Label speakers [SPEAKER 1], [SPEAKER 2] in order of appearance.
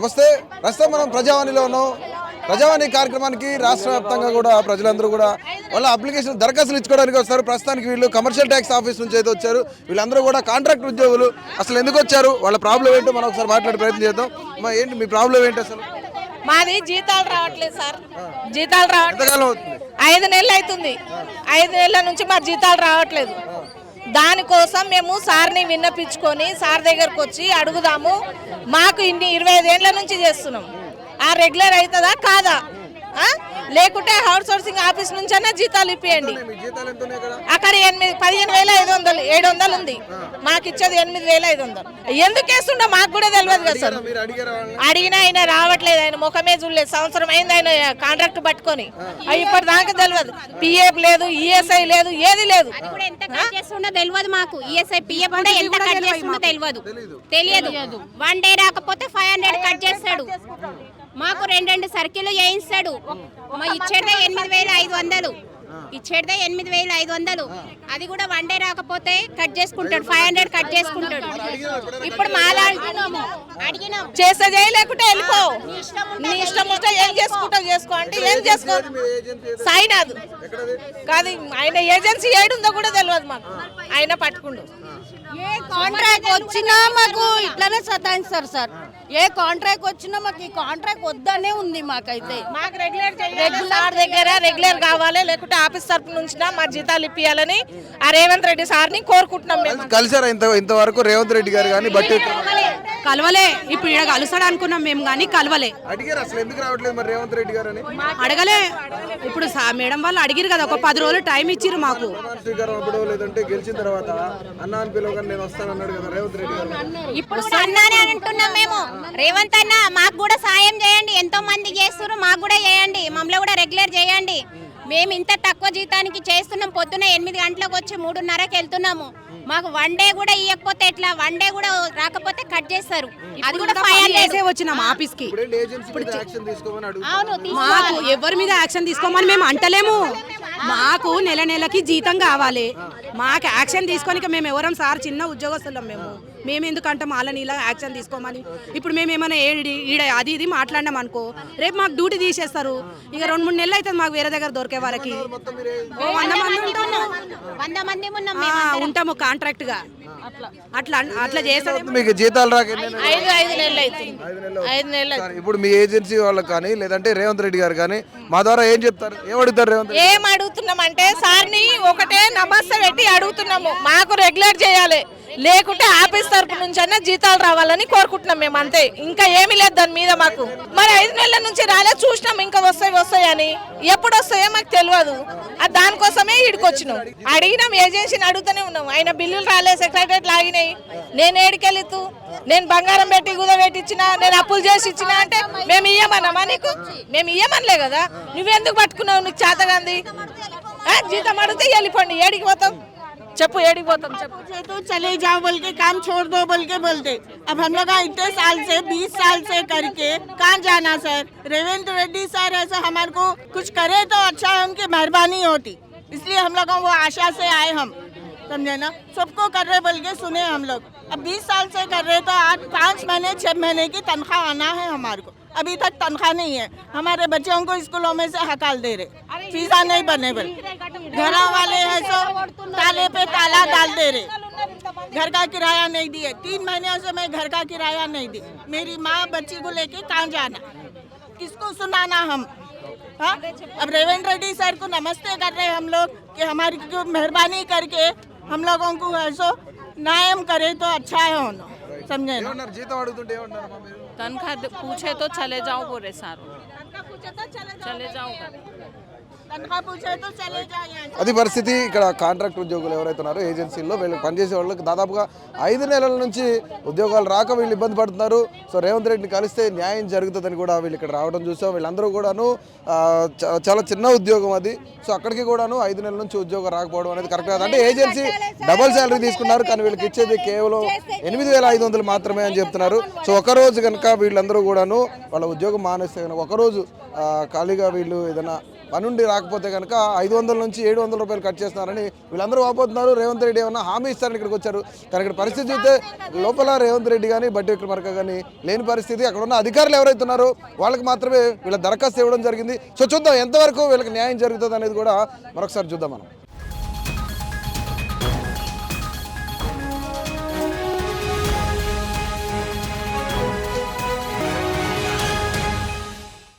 [SPEAKER 1] నమస్తే. ప్రస్తుతం మనం ప్రజావాణిలో ఉన్నాం. ప్రజావాణి కార్యక్రమానికి రాష్ట్ర వ్యాప్తంగా కూడా ప్రజలందరూ కూడా వాళ్ళ అప్లికేషన్ దరఖాస్తులు ఇచ్చుకోవడానికి వస్తారు. ప్రస్తుతానికి వీళ్ళు కమర్షియల్ ట్యాక్స్ ఆఫీస్ నుంచి అయితే వచ్చారు. వీళ్ళందరూ కూడా కాంట్రాక్ట్ ఉద్యోగులు. అసలు ఎందుకు వచ్చారు, వాళ్ళ ప్రాబ్లం ఏంటో మనం ఒకసారి మాట్లాడే ప్రయత్నం చేద్దాం. ఏంటి మీ ప్రాబ్లం ఏంటి అసలు?
[SPEAKER 2] మాది జీతాలు రావట్లేదు సార్. జీతాలు రావట్లేదు. 5 నెలలు అవుతుంది. 5 నెలల నుంచి మా జీతాలు రావట్లేదు. దానికోసం మేము సార్ని విన్నపించుకొని సార్ దగ్గరకు వచ్చి అడుగుదాము. మాకు 25 ఏళ్ల నుంచి చేస్తున్నాం. ఆ రెగ్యులర్ అవుతుందా కాదా, లేకుంటే అవుట్ సోర్సింగ్ ఆఫీస్ నుంచి అన్నా జీతాలు ఇప్పియండి. అక్కడ 15,500 ఉంది, మాకు ఇచ్చేది 8,500. ఎందుకు వేస్తుండో మాకు కూడా తెలియదు కదా సార్. అడిగినా ఆయన రావట్లేదు. ఆయన ముఖమే చూడలేదు. సంవత్సరం అయింది ఆయన కాంట్రాక్ట్ పట్టుకొని. ఇప్పటి దాకా తెలియదు. పిఎఫ్ లేదు, ఈఎస్ఐ లేదు, ఏది లేదు.
[SPEAKER 3] తెలియదు మాకు. ఈఎస్ఐ పిఎఫ్ కూడా ఎంత కట్ చేస్తుందో తెలియదు. 1 డే రాకపోతే 500 కట్ చేస్తాడు. మాకు 2 సర్కిల్ చేయిస్తాడు. ఇచ్చేదే 8,500. అది కూడా 1 డే రాకపోతే కట్ చేసుకుంటాడు. 500 కట్ చేసుకుంటాడు. ఇప్పుడు అడిగినాం
[SPEAKER 2] చేసేదే లేకుంటే వెళ్ళిపో, నీ ఇష్టం ఉంటే ఏం చేసుకుంటావు చేసుకో అంటే ఏం చేసుకో. సాయినాథ్ కాదు, ఆయన ఏజెన్సీ ఏడుందో కూడా తెలియదు మాకు. ఆయన పట్టుకుండు.
[SPEAKER 4] ఏ కాంట్రాక్ట్ వచ్చినా మాకు ఇట్లానే సతాయిస్తారు సార్. ఏ కాంట్రాక్ట్ వచ్చినా మాకు ఈ కాంట్రాక్ట్ వద్దనే ఉంది. మాకైతే
[SPEAKER 2] మాకు రెగ్యులర్ దగ్గర రెగ్యులర్ కావాలి, లేకుంటే ఆఫీస్ తరపు నుంచి మా జీతాలు ఇప్పియాలని ఆ రేవంత్ రెడ్డి సార్ని కోరుకుంటున్నాం. మేము
[SPEAKER 1] కలిసారా ఇంతవరకు రేవంత్ రెడ్డి గారు కానీ బట్టి
[SPEAKER 4] కలవలే. ఇప్పుడు ఇక్కడ కలుస్తాడు అనుకున్నాం మేము, కానీ కలవలే.
[SPEAKER 1] అడిగారు అసలు ఎందుకు రావట్లేదు మరి రేవంత్ రెడ్డి గారు అని?
[SPEAKER 4] అడగలే. ఇప్పుడు మేడం వాళ్ళు అడిగిరు కదా, ఒక 10 రోజులు టైం ఇచ్చిరు మాకు.
[SPEAKER 1] లేదంటే గెలిచిన తర్వాత అన్నా అని పిలవగానే నేను వస్తాను అన్నాడు కదా రేవంత్ రెడ్డి గారు.
[SPEAKER 3] ఇప్పుడు అన్నానే అంటున్నాం మేము. రేవంత్ అన్న మాకు కూడా సాయం చేయండి. ఎంతో మంది చేస్తున్నారు, మాకు కూడా చేయండి. మమ్మల్ని కూడా రెగ్యులర్ చేయండి. మేము ఇంత తక్కువ జీతానికి చేస్తున్నాం. పొద్దున 8 గంటలకు వచ్చి 3:30కి వెళ్తున్నాము. మాకు 1 డే కూడా ఇవ్వకపోతే ఎట్లా? 1 డే కూడా రాకపోతే కట్ చేస్తారు. అది కూడా 500
[SPEAKER 4] వచ్చినాం ఆఫీస్ కి.
[SPEAKER 3] అవును,
[SPEAKER 4] మాకు ఎవరి మీద యాక్షన్ తీసుకోమని మేము అంటలేము. మాకు నెలకి జీతం కావాలి. మాకు యాక్షన్ తీసుకొని మేము ఎవరం సార్, చిన్న ఉద్యోగస్తులం. మేము ఎందుకంటాం వాళ్ళని ఇలా యాక్షన్ తీసుకోమని. ఇప్పుడు మేము ఏమైనా ఈడ అది ఇది మాట్లాడినాం అనుకో, రేపు మాకు డ్యూటీ తీసేస్తారు. ఇక 2-3 నెలలు అవుతుంది మాకు వేరే దగ్గర దొరికే వరకు. 100 మంది ఉంటాము కాంట్రాక్ట్ గా. అట్లా చేస్తారు.
[SPEAKER 1] మీకు జీతాలు రాక
[SPEAKER 2] 5 నెలలు అవుతుంది. 5 నెలలు.
[SPEAKER 1] ఇప్పుడు మీ ఏజెన్సీ వాళ్ళకి కానీ లేదంటే రేవంత్ రెడ్డి గారు కానీ మా ద్వారా ఏం చెప్తారు, ఏం అడుగుతారు? రేవంత్
[SPEAKER 2] ఏం అడుగుతున్నాం అంటే సార్ని ఒకటే నమస్తే పెట్టి అడుగుతున్నాము. మాకు రెగ్యులర్ చేయాలి, లేకుంటే ఆఫీస్ తరపు నుంచి అన్నా జీతాలు రావాలని కోరుకుంటున్నాం మేము. అంతే, ఇంకా ఏమీ లేదు దాని మీద మాకు. మరి 5 నెలల నుంచి రాలే, చూసినాం ఇంకా వస్తాయని. ఎప్పుడు వస్తాయో మాకు తెలియదు. దానికోసమే ఇక్కడికి వచ్చినాం. అడిగినాం, ఏజెన్సీని అడుగుతూనే ఉన్నాం. ఆయన బిల్లులు రాలే, సెక్రటరేట్ లాగినాయి. నేను ఏడికెళ్ళితూ, నేను బంగారం పెట్టి కుదబెట్టించినా, నేను అప్పులు చేసి ఇచ్చినా అంటే మేము ఇయ్యమన్నామా నీకు? మేము ఇయ్యమనలే కదా. నువ్వెందుకు పట్టుకున్నావు? నీకు చేతగాంది. జీతం అడిగితే వెళ్ళిపోండి. ఏడికి పోతాం చెప్పు, ఏడికి పోతాం చెప్పు.
[SPEAKER 5] तो चले जाओ बोल के, काम छोड़ दो बोल के बोलते. अब हम लोग इतने साल से 20 साल से करके कहाँ जाना सर? रेवंत रेड्डी सर ऐसा हमारे को कुछ करे तो अच्छा है, उनकी मेहरबानी होती. इसलिए हम लोग वो आशा से आए हम, समझे ना. सबको कर रहे बोल के सुने हम लोग. अब 20 साल से कर रहे तो आज 5 महीने 6 महीने की तनख्वाह आना है हमारे को. अभी तक तनख्वाह नहीं है. हमारे बच्चों को स्कूलों में से हकाल दे रहे, फीसा नहीं बने बोल. घर वाले हैं सो ताले पे ताला डाल दे रहे. घर का किराया नहीं दिए. 3 महीनों से मैं घर का किराया नहीं दी. मेरी माँ बच्ची को लेके कहाँ जाना, किसको सुनाना हम? हाँ, अब रेवंत रेड्डी सर को नमस्ते कर रहे हम लोग कि हमारी को मेहरबानी करके हम लोगों को ऐसो न्याय करे तो अच्छा है. समझे ना.
[SPEAKER 2] तनख्वाह पूछे तो चले जाओ बोले सार. चले जाओ.
[SPEAKER 1] అది పరిస్థితి. ఇక్కడ కాంట్రాక్ట్ ఉద్యోగులు ఎవరైతే ఉన్నారో ఏజెన్సీల్లో వీళ్ళు పనిచేసే వాళ్ళకి దాదాపుగా 5 నెలల నుంచి ఉద్యోగాలు రాక వీళ్ళు ఇబ్బంది పడుతున్నారు. సో రేవంత్ రెడ్డిని కలిస్తే న్యాయం జరుగుతుందని కూడా వీళ్ళు ఇక్కడ రావడం చూసాం. వీళ్ళందరూ కూడాను చాలా చిన్న ఉద్యోగం అది. సో అక్కడికి కూడాను 5 నెలల నుంచి ఉద్యోగం రాకపోవడం అనేది కరెక్ట్ కాదు. అంటే ఏజెన్సీ డబుల్ శాలరీ తీసుకున్నారు, కానీ వీళ్ళకి ఇచ్చేది కేవలం 8,500 మాత్రమే అని చెప్తున్నారు. సో ఒకరోజు కనుక వీళ్ళందరూ కూడాను వాళ్ళ ఉద్యోగం మానేస్తే కనుక ఒకరోజు ఖాళీగా వీళ్ళు ఏదైనా పనుండి రాకపోతే కనుక 500 నుంచి 700 రూపాయలు కట్ చేస్తున్నారని వీళ్ళందరూ వాపోతున్నారు. రేవంత్ రెడ్డి ఏమన్నా హామీ ఇస్తారని ఇక్కడికి వచ్చారు. కానీ ఇక్కడ పరిస్థితి చూస్తే లోపల రేవంత్ రెడ్డి కానీ బట్టి విక్రమార్క కానీ లేని పరిస్థితి. అక్కడ ఉన్న అధికారులు ఎవరైతే ఉన్నారో వాళ్ళకి మాత్రమే వీళ్ళ దరఖాస్తు ఇవ్వడం జరిగింది. సో చూద్దాం ఎంతవరకు వీళ్ళకి న్యాయం జరుగుతుంది అనేది కూడా మరొకసారి చూద్దాం మనం.